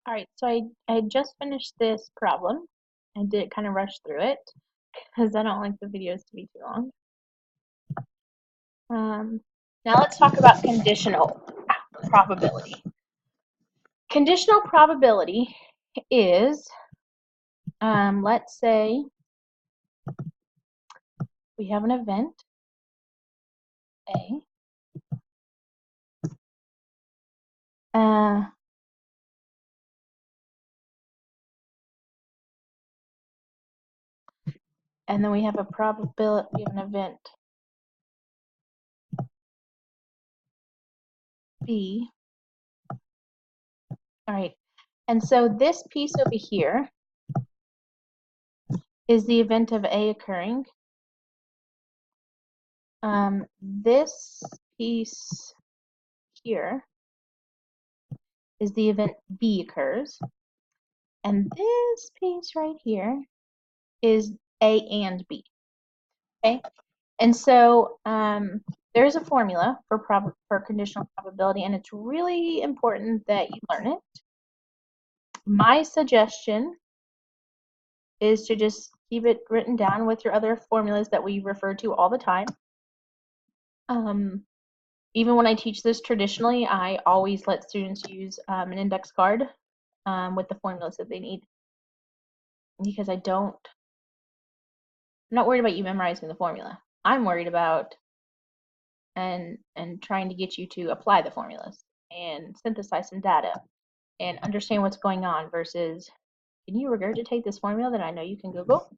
All right, so I just finished this problem. I did kind of rush through it because I don't like the videos to be too long. Um, Now let's talk about conditional probability. Conditional probability is, let's say we have an event A, and then we have a probability, we have an event B. All right, and so this piece over here is the event of A occurring. This piece here is the event B occurs, and this piece right here is A and B. Okay, and so there's a formula for conditional probability, and it's really important that you learn it. My suggestion is to just keep it written down with your other formulas that we refer to all the time. Even when I teach this traditionally, I always let students use an index card with the formulas that they need, because I'm not worried about you memorizing the formula. I'm worried about and trying to get you to apply the formulas and synthesize some data and understand what's going on versus, can you regurgitate this formula that I know you can Google?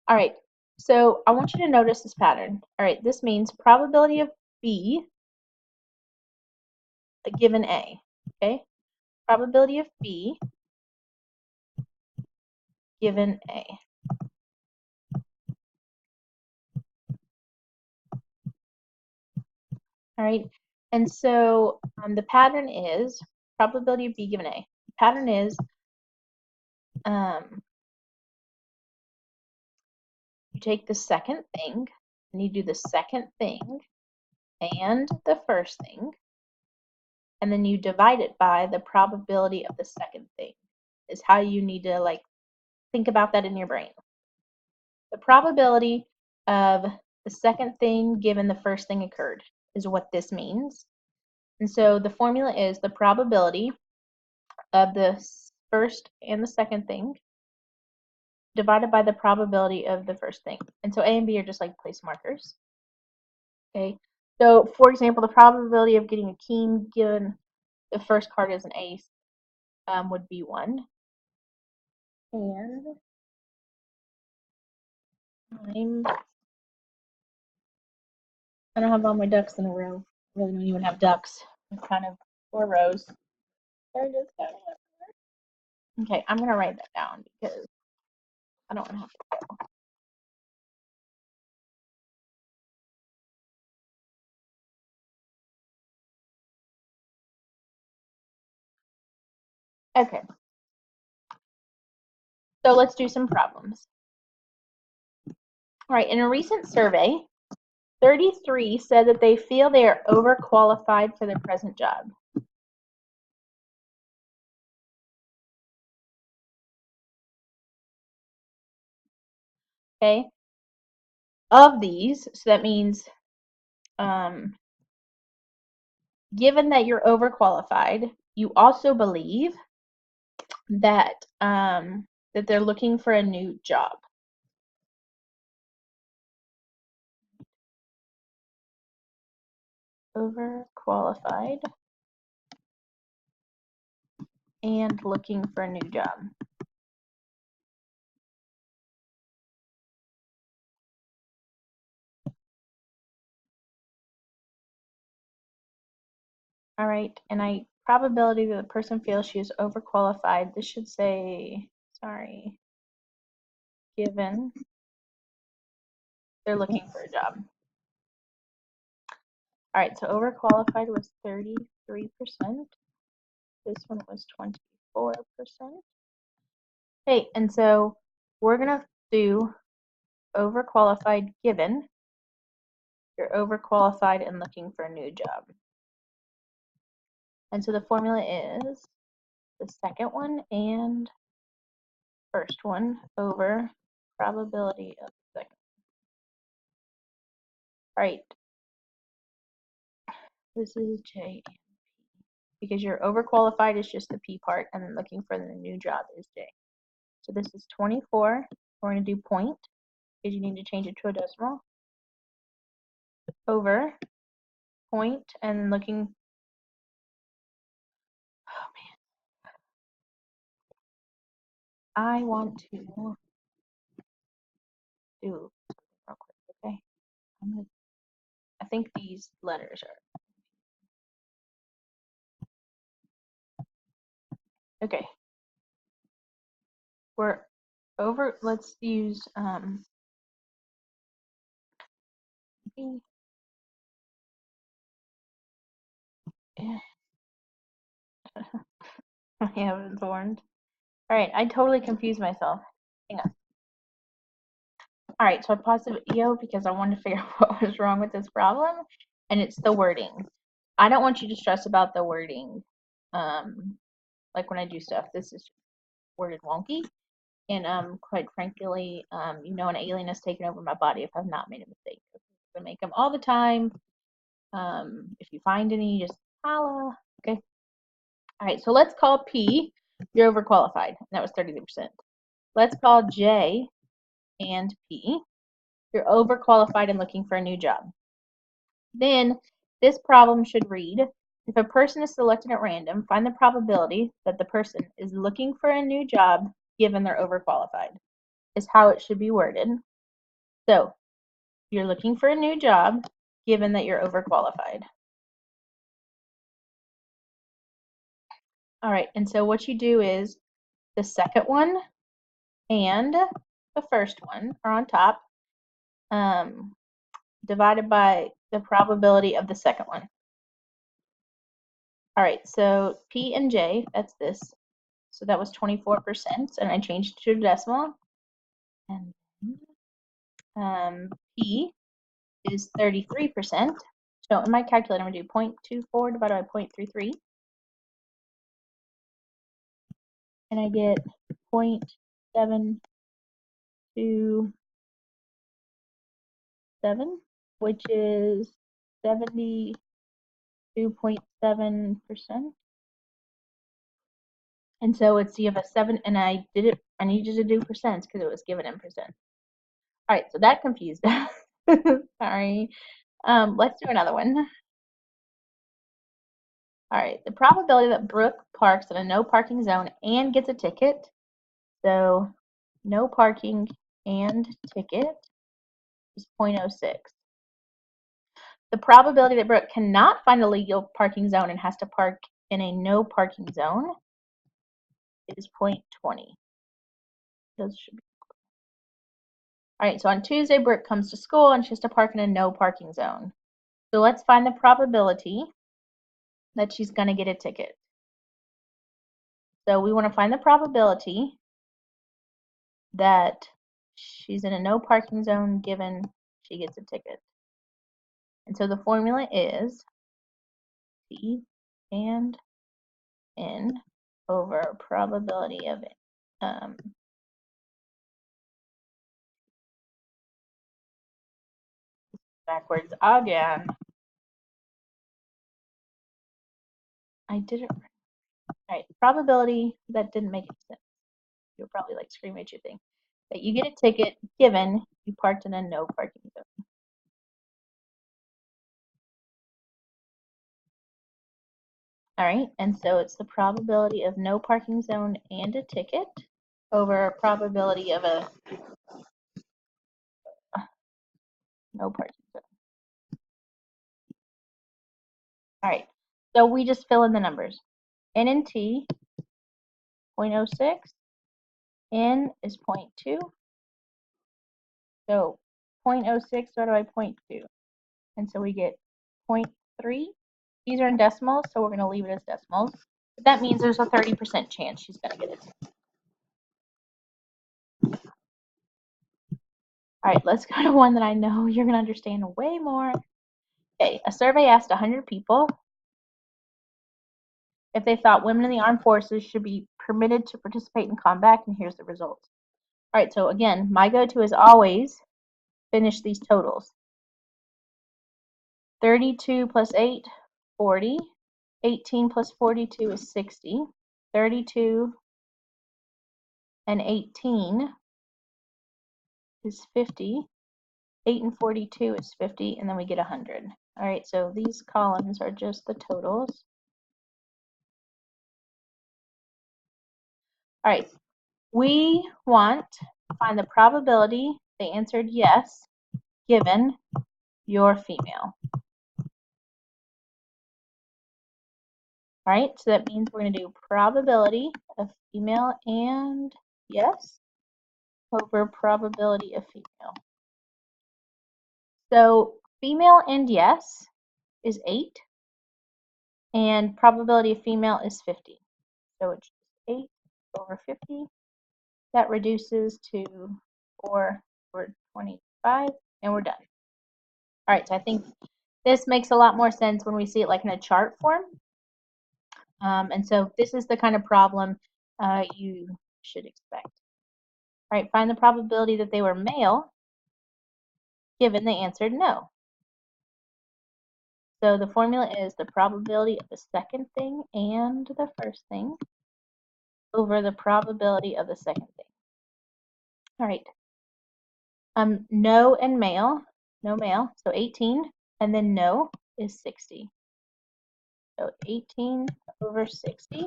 All right, so I want you to notice this pattern. All right, this means probability of B given A, okay? Probability of B given A. All right, and so the pattern is probability of B given A. The pattern is you take the second thing and you do the second thing and the first thing, and then you divide it by the probability of the second thing, is how you need to like think about that in your brain. The probability of the second thing given the first thing occurred is what this means. And so the formula is the probability of the first and the second thing divided by the probability of the first thing. And so A and B are just like place markers. Okay, so for example, the probability of getting a king given the first card is an ace would be 1. And I don't have all my ducks in a row. I really don't even have ducks. I'm kind of 4 rows. Okay, I'm gonna write that down because I don't want to have to go. Okay, so let's do some problems. All right, in a recent survey, 33 said that they feel they are overqualified for their present job. Okay, of these, so that means given that you're overqualified, you also believe that that they're looking for a new job. Overqualified and looking for a new job. All right, and probability that the person feels she is overqualified. This should say, sorry, given they're looking for a job. All right, so overqualified was 33%. This one was 24%. Okay, and so we're gonna do overqualified given you're overqualified and looking for a new job. And so the formula is the second one and first one over probability of the second. All right, this is J and P. Because you're overqualified is just the P part, and then looking for the new job is J. So this is 24. We're going to do point, because you need to change it to a decimal, over point, and then looking. Oh man, I want to do real quick, okay? I think these letters are okay. We're over. Let's use yeah. I haven't warned. All right, I totally confused myself. Hang on. All right, so I paused the video because I wanted to figure out what was wrong with this problem, and it's the wording. I don't want you to stress about the wording. Like when I do stuff, this is worded wonky, and quite frankly, you know, an alien has taken over my body if I've not made a mistake. I make them all the time. If you find any, just holla. Okay. All right, so let's call P. You're overqualified. That was 33%. Let's call J and P. You're overqualified and looking for a new job. Then this problem should read, if a person is selected at random, find the probability that the person is looking for a new job given they're overqualified, is how it should be worded. So you're looking for a new job given that you're overqualified. All right, and so what you do is the second one and the first one are on top, divided by the probability of the second one. All right, so P and J, that's this. So that was 24%, and I changed it to a decimal. And P is 33%. So in my calculator, I'm going to do 0.24 divided by 0.33. And I get 0.727, which is 72.7%. And so it's, you have a 7, and I needed to do percents because it was given in percent. All right, so that confused us. Sorry. Let's do another one. All right, the probability that Brooke parks in a no parking zone and gets a ticket. So no parking and ticket is 0.06. The probability that Brooke cannot find a legal parking zone and has to park in a no parking zone is 0.20. Those should be. All right, so on Tuesday, Brooke comes to school and she has to park in a no parking zone. So let's find the probability that she's going to get a ticket. So we want to find the probability that she's in a no parking zone given she gets a ticket. And so the formula is P and N over probability of it. Backwards again. I did it right. All right, probability, that didn't make any sense. You'll probably like scream at your thing. That you get a ticket given you parked in a no parking zone. All right, and so it's the probability of no parking zone and a ticket over probability of a no parking zone. All right, so we just fill in the numbers. N and T, 0.06. N is 0.2. So 0.06 divided by 0.2. And so we get 0.3. These are in decimals, so we're going to leave it as decimals. But that means there's a 30% chance she's going to get it. All right, let's go to one that I know you're going to understand way more. Okay, a survey asked 100 people if they thought women in the armed forces should be permitted to participate in combat, and here's the results. All right, so again, my go-to is always finish these totals. 32 plus 8, 40. 18 plus 42 is 60. 32 and 18 is 50. 8 and 42 is 50, and then we get 100. All right, so these columns are just the totals. All right, we want to find the probability they answered yes, given your female. All right, so that means we're going to do probability of female and yes over probability of female. So female and yes is 8, and probability of female is 50. So it's 8 over 50. That reduces to 4 over 25, and we're done. All right, so I think this makes a lot more sense when we see it like in a chart form. And so this is the kind of problem you should expect. All right, find the probability that they were male, given they answered no. So the formula is the probability of the second thing and the first thing over the probability of the second thing. All right. No and male, no male, so 18, and then no is 60. So 18 over 60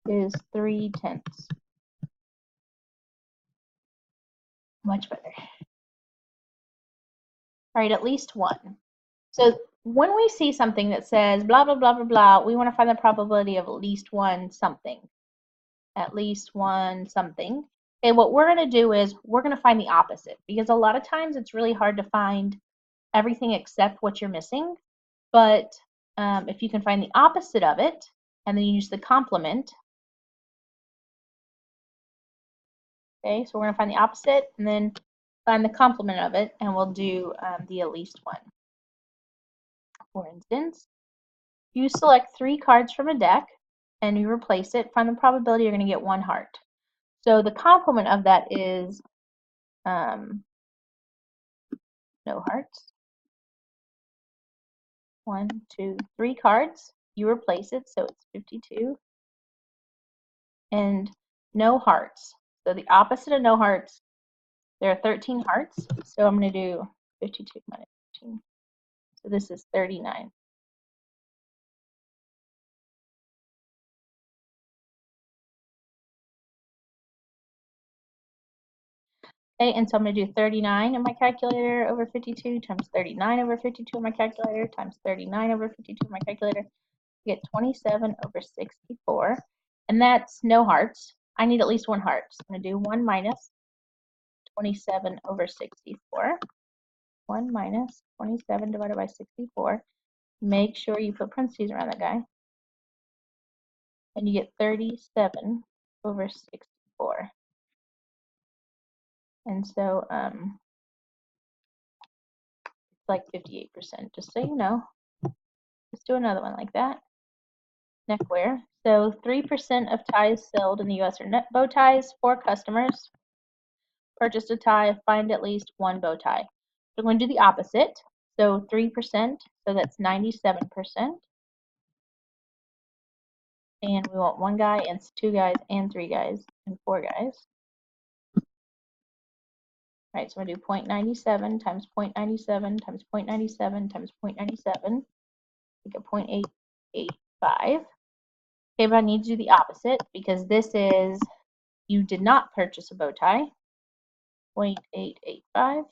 is 3/10. Much better. All right, at least one. So when we see something that says blah, blah, blah, blah, blah, we want to find the probability of at least one something. At least one something. Okay, what we're going to do is we're going to find the opposite, because a lot of times it's really hard to find everything except what you're missing. But if you can find the opposite of it, and then you use the complement. Okay, so we're going to find the opposite and then find the complement of it, and we'll do the at least one. For instance, you select 3 cards from a deck and you replace it, find the probability you're going to get 1 heart. So the complement of that is no hearts. 1, 2, 3 cards. You replace it, so it's 52. And no hearts. So the opposite of no hearts, there are 13 hearts. So I'm going to do 52 minus 13. So this is 39. Okay, and so I'm going to do 39 in my calculator over 52 times 39 over 52 in my calculator times 39 over 52 in my calculator. I get 27 over 64. And that's no hearts. I need at least 1 heart. So I'm going to do 1 minus 27 over 64. 1 minus 27 divided by 64. Make sure you put parentheses around that guy. And you get 37 over 64. And so it's like 58%, just so you know. Let's do another one like that. Neckwear. So 3% of ties sold in the U.S. are net bow ties. 4 customers purchased a tie. Find at least 1 bow tie. So we're going to do the opposite. So 3%, so that's 97%. And we want 1 guy and 2 guys and 3 guys and 4 guys. All right, so I'm going to do 0.97 times 0.97 times 0.97 times 0.97. We get 0.885. Okay, but I need to do the opposite because this is you did not purchase a bow tie. 0.885.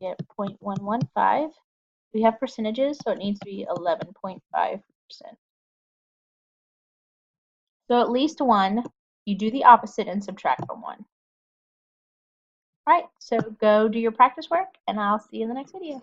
Get 0.115. We have percentages, so it needs to be 11.5%. So at least 1, you do the opposite and subtract from 1. All right, so go do your practice work, and I'll see you in the next video.